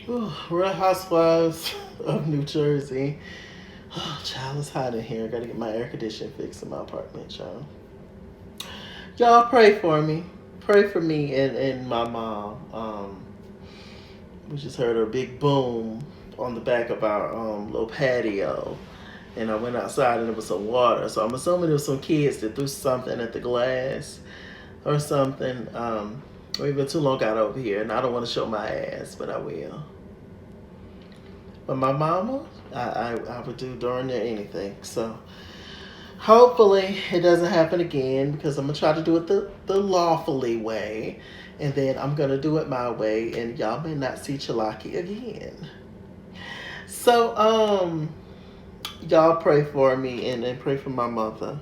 Ooh, Real Housewives of New Jersey. Oh, child, it's hot in here. I gotta get my air conditioning fixed in my apartment, y'all. Y'all pray for me. Pray for me and my mom. We just heard a big boom on the back of our little patio. And I went outside and there was some water. So I'm assuming there was some kids that threw something at the glass or something. We've been too long got over here, and I don't want to show my ass, but I will. But my mama, I would do darn near anything. So hopefully it doesn't happen again because I'm gonna try to do it the lawfully way, and then I'm gonna do it my way, and y'all may not see Chalaki again. So y'all pray for me and pray for my mother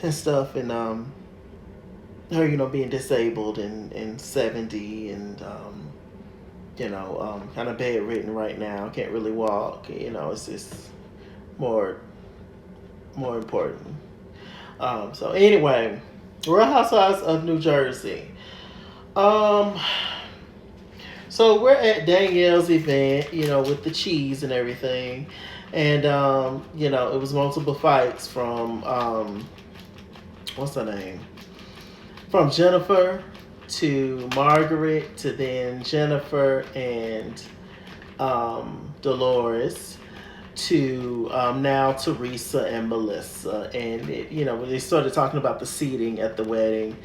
and stuff, and her being disabled and 70 and kind of bedridden right now, can't really walk. It's just more important. So anyway, Real Housewives of New Jersey. So we're at Danielle's event, with the cheese and everything. And, it was multiple fights from, what's her name? From Jennifer to Margaret to then Jennifer and Dolores to now Teresa and Melissa. And, they started talking about the seating at the wedding.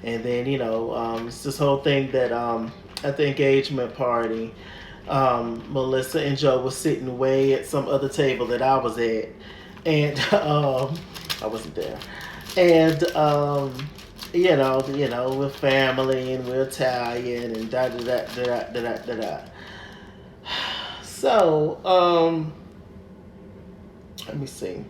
And then, it's this whole thing that at the engagement party, Melissa and Joe was sitting way at some other table that I was at. And I wasn't there. And, we're family and we're Italian and da da da da da da da. So, let me see.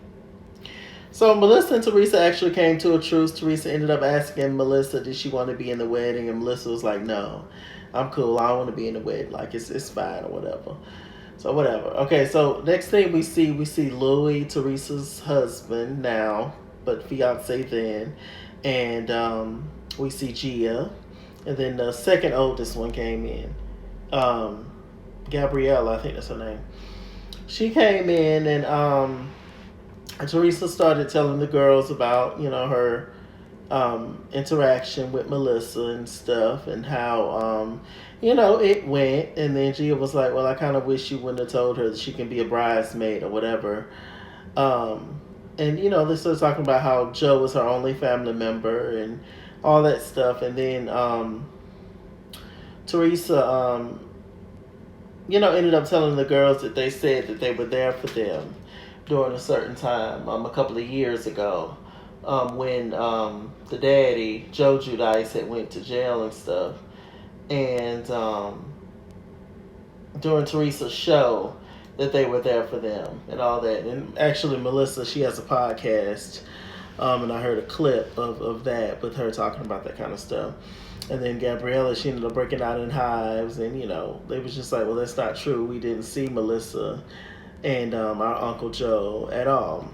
So Melissa and Teresa actually came to a truce. Teresa ended up asking Melissa, did she want to be in the wedding? And Melissa was like, no, I'm cool. I don't want to be in the wedding. Like, it's fine or whatever. So whatever. Okay, so next thing we see Louis, Teresa's husband now, but fiance then. And we see Gia. And then the second oldest one came in. Gabriella, I think that's her name. She came in and Teresa started telling the girls about, her interaction with Melissa and stuff and how, it went. And then Gia was like, well, I kind of wish you wouldn't have told her that she can be a bridesmaid or whatever. And, they started talking about how Joe was her only family member and all that stuff. And then Teresa, ended up telling the girls that they said that they were there for them during a certain time, a couple of years ago, when the daddy, Joe Judice, had went to jail and stuff. And during Teresa's show, that they were there for them and all that. And actually, Melissa, she has a podcast, and I heard a clip of that with her talking about that kind of stuff. And then Gabriella, she ended up breaking out in hives, and they was just like, well, that's not true. We didn't see Melissa and our Uncle Joe at all.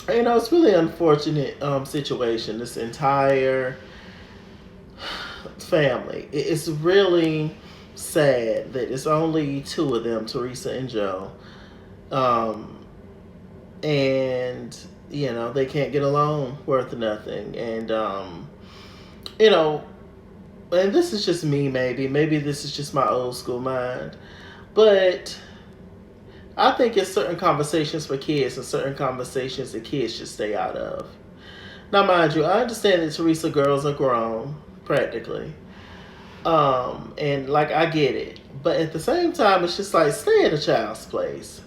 It's really unfortunate situation. This entire family. It's really sad that it's only two of them, Teresa and Joe. And, they can't get along worth nothing. And, and this is just me, maybe this is just my old school mind, but I think it's certain conversations for kids and certain conversations that kids should stay out of. Now, mind you, I understand that Teresa girls are grown, practically, and like I get it, but at the same time, it's just like, stay in a child's place,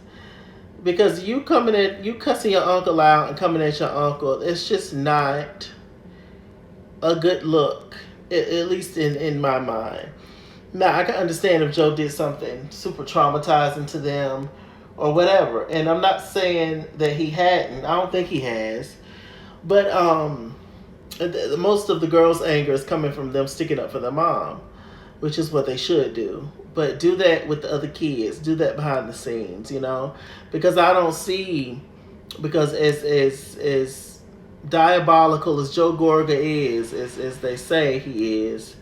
because you cussing your uncle out and coming at your uncle, it's just not a good look. At least in my mind. Now, I can understand if Joe did something super traumatizing to them or whatever. And I'm not saying that he hadn't. I don't think he has. But most of the girls' anger is coming from them sticking up for their mom, which is what they should do. But do that with the other kids. Do that behind the scenes, Because I don't see, because as diabolical as Joe Gorga is, as they say he is,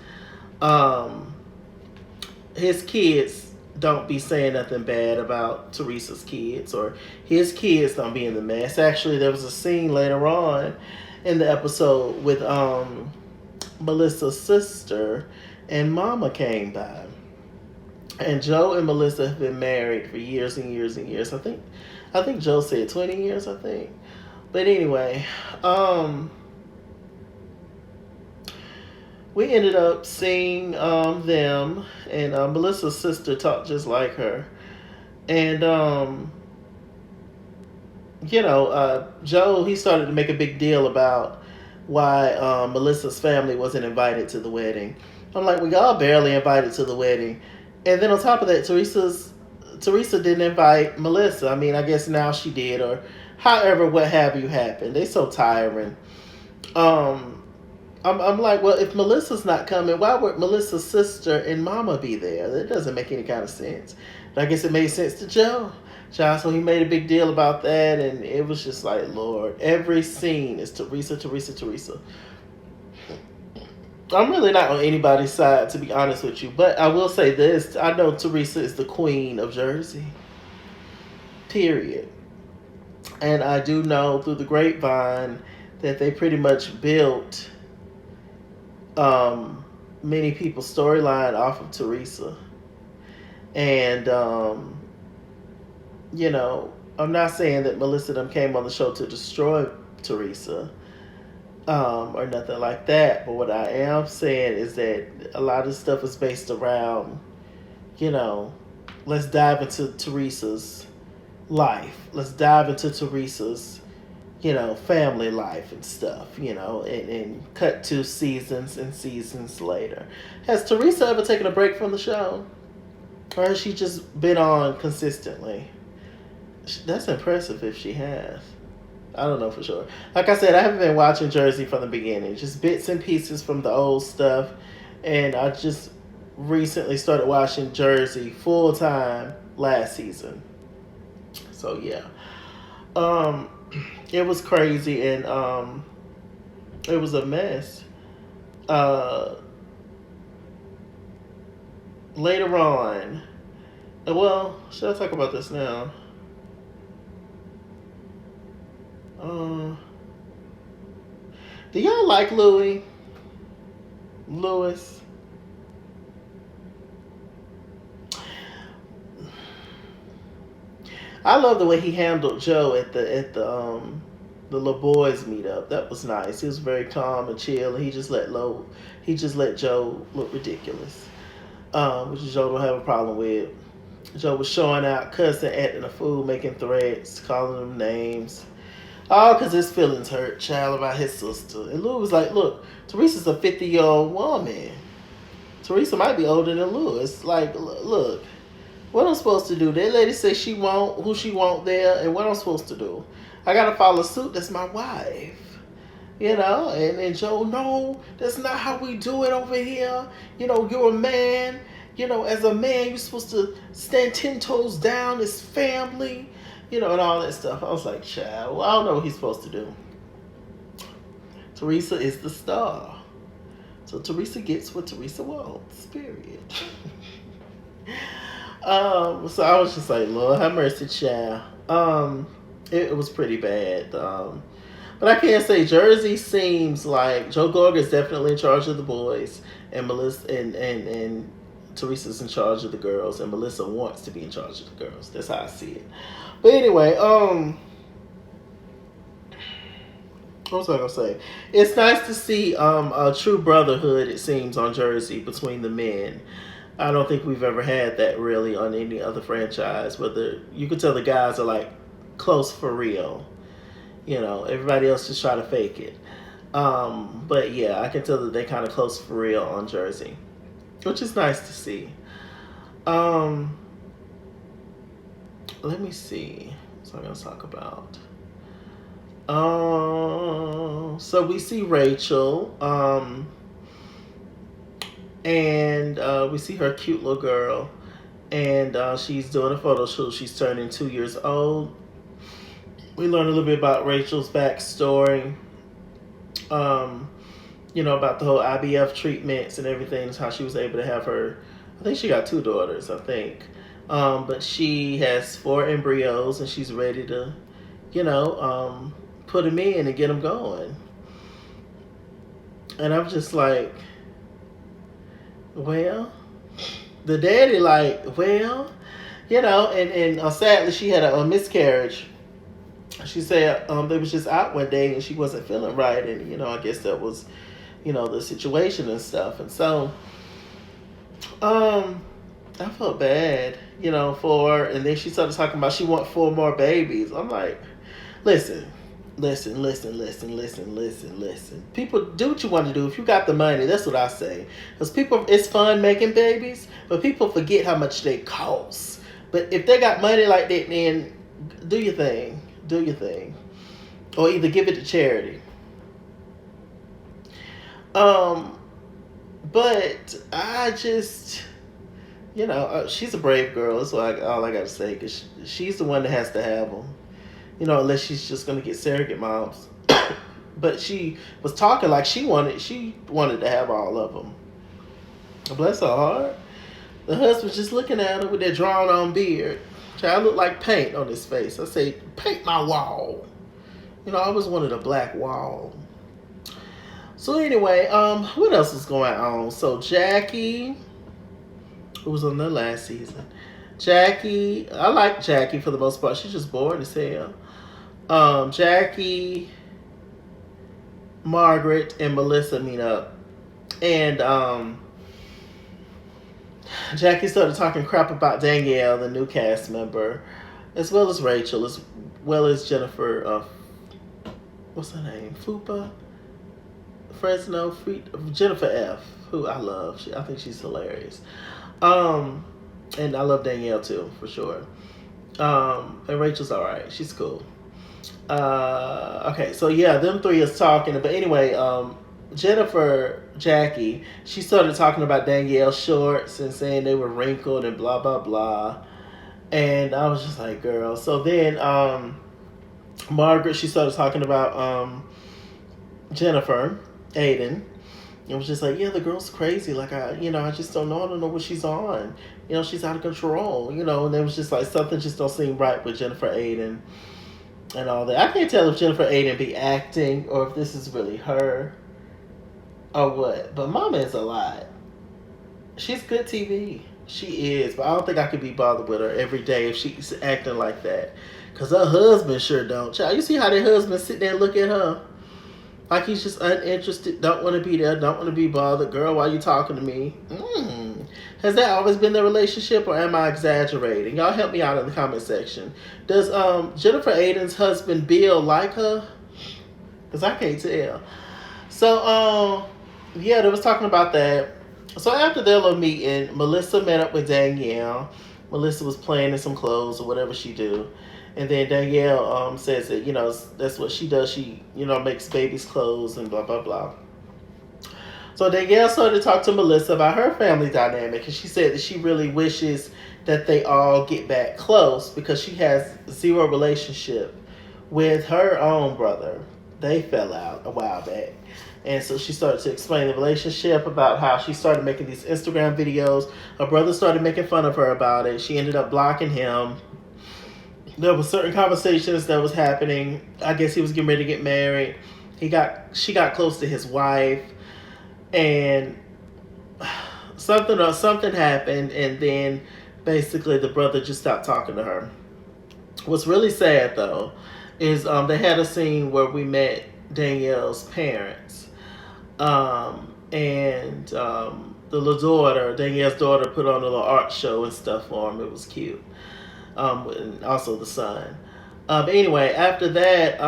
his kids don't be saying nothing bad about Teresa's kids, or his kids don't be in the mess. Actually, there was a scene later on in the episode with Melissa's sister and Mama came by. And Joe and Melissa have been married for years and years and years. I think Joe said 20 years, I think. But anyway, we ended up seeing them, and Melissa's sister talked just like her. And, Joe, he started to make a big deal about why Melissa's family wasn't invited to the wedding. I'm like, we all barely invited to the wedding. And then on top of that, Teresa didn't invite Melissa. I mean, I guess now she did, or however, what have you happened. They so tiring. I'm like, well, if Melissa's not coming, why would Melissa's sister and Mama be there? That doesn't make any kind of sense. But I guess it made sense to Joe. So he made a big deal about that, and it was just like, Lord, every scene is Teresa. I'm really not on anybody's side, to be honest with you. But I will say this. I know Teresa is the queen of Jersey. Period. And I do know through the grapevine that they pretty much built many people's storyline off of Teresa. And, I'm not saying that Melissa them came on the show to destroy Teresa. Or nothing like that. But what I am saying is that a lot of stuff is based around, let's dive into Teresa's life. Let's dive into Teresa's, family life and stuff, and cut to seasons and seasons later. Has Teresa ever taken a break from the show? Or has she just been on consistently? That's impressive if she has. I don't know for sure. Like I said, I haven't been watching Jersey from the beginning. Just bits and pieces from the old stuff. And I just recently started watching Jersey full time last season. So yeah. It was crazy, and it was a mess. Later on, well, should I talk about this now? Do y'all like Louis? I love the way he handled Joe at the little boys meetup. That was nice. He was very calm and chill, and he just let Joe look ridiculous, which Joe don't have a problem with. Joe was showing out, cussing, acting a fool, making threats, calling them names. All because his feelings hurt, child, about his sister. And Lou was like, look, Teresa's a 50-year-old woman. Teresa might be older than Lou. It's like, look, what I'm supposed to do? That lady says she want who she want there, and what I'm supposed to do? I got to follow suit. That's my wife. And Joe, no, that's not how we do it over here. You're a man. As a man, you're supposed to stand 10 toes down. It's family. And all that stuff. I was like, child, well, I don't know what he's supposed to do. Teresa is the star. So Teresa gets what Teresa wants, period. So I was just like, Lord, have mercy, child. It was pretty bad. But I can't say Jersey seems like Joe Gorga is definitely in charge of the boys, and Melissa and Teresa's in charge of the girls, and Melissa wants to be in charge of the girls. That's how I see it. But anyway, what was I gonna say? It's nice to see a true brotherhood, it seems, on Jersey between the men. I don't think we've ever had that really on any other franchise. Whether you could tell the guys are like close for real. Everybody else just try to fake it. But yeah, I can tell that they're kind of close for real on Jersey, which is nice to see. Let me see. So I'm going to talk about. So we see Rachel. And we see her cute little girl. And she's doing a photo shoot. She's turning 2 years old. We learn a little bit about Rachel's backstory. About the whole IVF treatments and everything. How she was able to have her I think she got 2 daughters, I think. But she has 4 embryos and she's ready to, put them in and get them going. And I'm just like, well, the daddy like, well, and sadly she had a miscarriage. She said they was just out one day and she wasn't feeling right, and I guess that was, the situation and stuff, and so I felt bad, for her, and then she started talking about she want 4 more babies. I'm like, listen. People, do what you want to do. If you got the money, that's what I say. Because people, it's fun making babies, but people forget how much they cost. But if they got money like that, then do your thing. Do your thing. Or either give it to charity. But I just, she's a brave girl. That's all I got to say. Because she's the one that has to have them. Unless she's just going to get surrogate moms. But she was talking like she wanted to have all of them. Bless her heart. The husband's just looking at her with that drawn on beard. Child looked like paint on his face. I say, paint my wall. I always wanted a black wall. So anyway, what else is going on? So Jackie, who was on the last season. Jackie, I like Jackie for the most part. She's just bored as hell. Jackie, Margaret, and Melissa meet up. And Jackie started talking crap about Danielle, the new cast member, as well as Rachel, as well as Jennifer, what's her name? Jennifer F., who I love. I think she's hilarious. And I love Danielle too, for sure. And Rachel's alright. She's cool. Okay, so yeah, them 3 is talking. But anyway, Jennifer, Jackie, she started talking about Danielle's shorts and saying they were wrinkled and blah, blah, blah. And I was just like, girl. So then Margaret, she started talking about Jennifer Aiden. It was just like, yeah, the girl's crazy. Like, I just don't know. I don't know what she's on. She's out of control. And it was just like something just don't seem right with Jennifer Aiden and all that. I can't tell if Jennifer Aiden be acting or if this is really her or what. But Mama is a lot. She's good TV. She is. But I don't think I could be bothered with her every day if she's acting like that. Because her husband sure don't. Child, you see how their husband sit there and look at her? Like he's just uninterested, don't want to be there, don't want to be bothered. Girl, why you talking to me? Has that always been the relationship, or am I exaggerating? Y'all help me out in the comment section. Does Jennifer Aiden's husband Bill like her? Because I can't tell. So, yeah, they was talking about that. So after their little meeting, Melissa met up with Danielle. Melissa was playing in some clothes or whatever she do. And then Danielle says that, that's what she does. She, makes babies' clothes and blah, blah, blah. So Danielle started to talk to Melissa about her family dynamic. And she said that she really wishes that they all get back close because she has 0 relationship with her own brother. They fell out a while back. And so she started to explain the relationship, about how she started making these Instagram videos. Her brother started making fun of her about it. She ended up blocking him. There were certain conversations that was happening. I guess he was getting ready to get married. She got close to his wife, and something happened, and then basically the brother just stopped talking to her. What's really sad though is they had a scene where we met Danielle's parents, and the little daughter, Danielle's daughter, put on a little art show and stuff for him. It was cute. And also the son. Anyway, after that,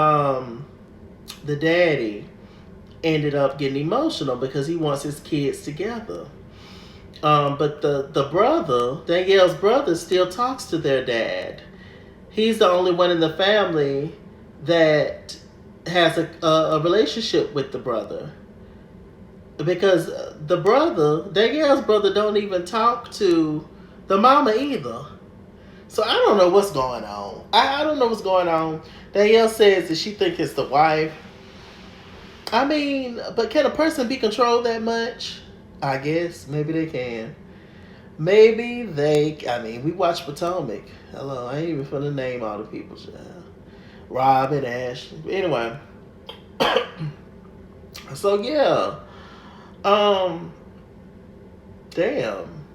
the daddy ended up getting emotional because he wants his kids together. But the brother, Danielle's brother, still talks to their dad. He's the only one in the family that has a relationship with the brother. Because the brother, Danielle's brother, don't even talk to the mama either. So I don't know what's going on. I don't know what's going on. Danielle says that she thinks it's the wife. I mean, but can a person be controlled that much? I guess. Maybe they can. maybe we watched Potomac. Hello, I ain't even finna name all the people. Robin, Ashley. Anyway, so yeah, damn,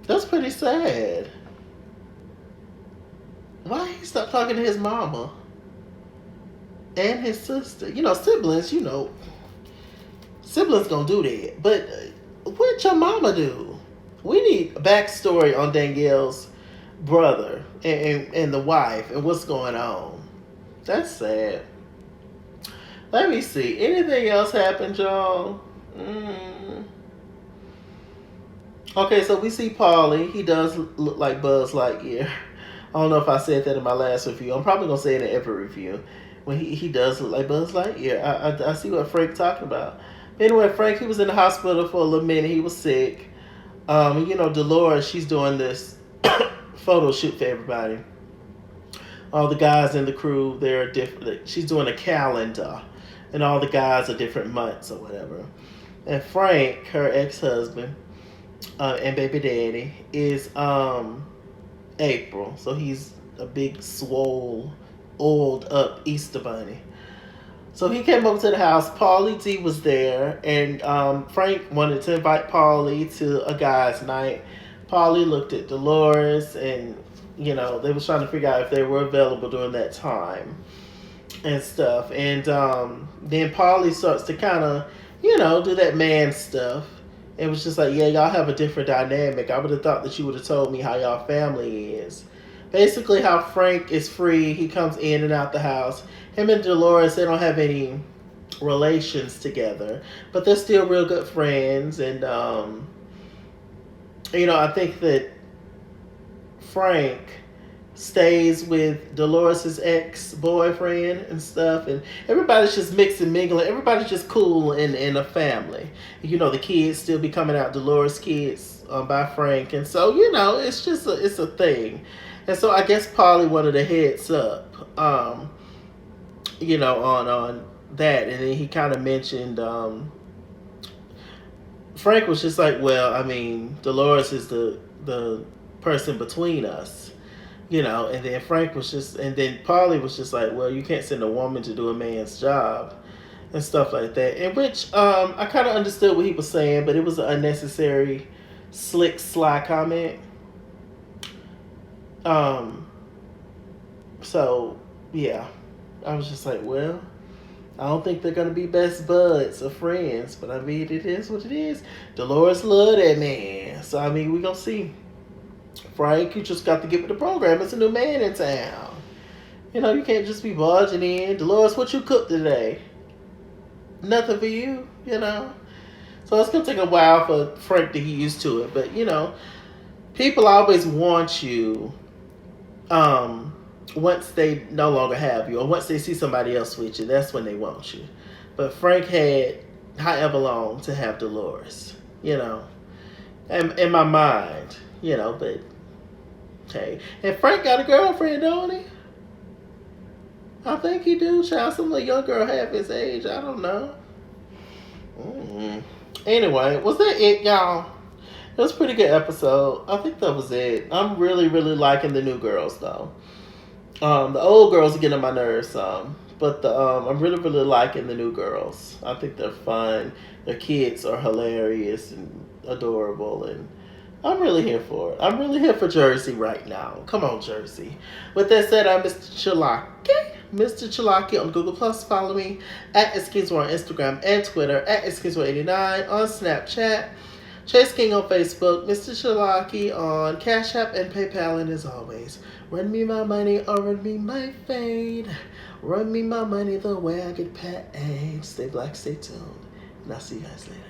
that's pretty sad. Why he stopped talking to his mama and his sister? Siblings. Siblings gonna do that. But what your mama do? We need a backstory on Danielle's brother and the wife and what's going on. That's sad. Let me see. Anything else happened, y'all? Okay, so we see Paulie. He does look like Buzz Lightyear. I don't know if I said that in my last review. I'm probably going to say it in every review. When he does look like Buzz Lightyear. I see what Frank's talking about. But anyway, Frank, he was in the hospital for a little minute. He was sick. Dolores, she's doing this photo shoot for everybody. All the guys in the crew, they're different. She's doing a calendar. And all the guys are different months or whatever. And Frank, her ex-husband, and baby daddy, is April. So he's a big, swole, oiled up Easter bunny. So he came over to the house. Paulie D was there. And Frank wanted to invite Paulie to a guy's night. Paulie looked at Dolores and, they was trying to figure out if they were available during that time and stuff. And then Paulie starts to kind of, do that man stuff. It was just like, yeah, y'all have a different dynamic. I would have thought that you would have told me how y'all family is. Basically, how Frank is free. He comes in and out the house. Him and Dolores, they don't have any relations together. But they're still real good friends. And, I think that Frank stays with Dolores' ex-boyfriend and stuff, and everybody's just mixing, mingling. Everybody's just cool in a family. The kids still be coming out, Dolores' kids by Frank, and so it's just it's a thing. And so I guess Paulie wanted a heads up, on that, and then he kind of mentioned Frank was just like, well, I mean, Dolores is the person between us. And then Paulie was just like, well, you can't send a woman to do a man's job and stuff like that. And which I kind of understood what he was saying, but it was an unnecessary, slick, sly comment. So, yeah. I was just like, well, I don't think they're going to be best buds or friends, but I mean, it is what it is. Dolores loved that man. So, I mean, we're going to see. Frank, you just got to get with the program. It's a new man in town. You can't just be barging in. Dolores, what you cooked today? Nothing for you, So it's going to take a while for Frank to get used to it. But, people always want you once they no longer have you. Or once they see somebody else with you, that's when they want you. But Frank had however long to have Dolores, in my mind, but... Okay. And Frank got a girlfriend, don't he? I think he do. Child, some little young girl half his age. I don't know. Anyway, was that it, y'all? It was a pretty good episode. I think that was it. I'm really, really liking the new girls, though. The old girls are getting on my nerves some. But I'm really, really liking the new girls. I think they're fun. Their kids are hilarious and adorable, and I'm really here for it. I'm really here for Jersey right now. Come on, Jersey. With that said, I'm Mr. Chalaki. Mr. Chalaki on Google+. Follow me at SKingsWar on Instagram and Twitter, at SKingsWar89 on Snapchat. Chase King on Facebook. Mr. Chalaki on Cash App and PayPal. And as always, run me my money or run me my fade. Run me my money the way I get paid. Stay black, stay tuned. And I'll see you guys later.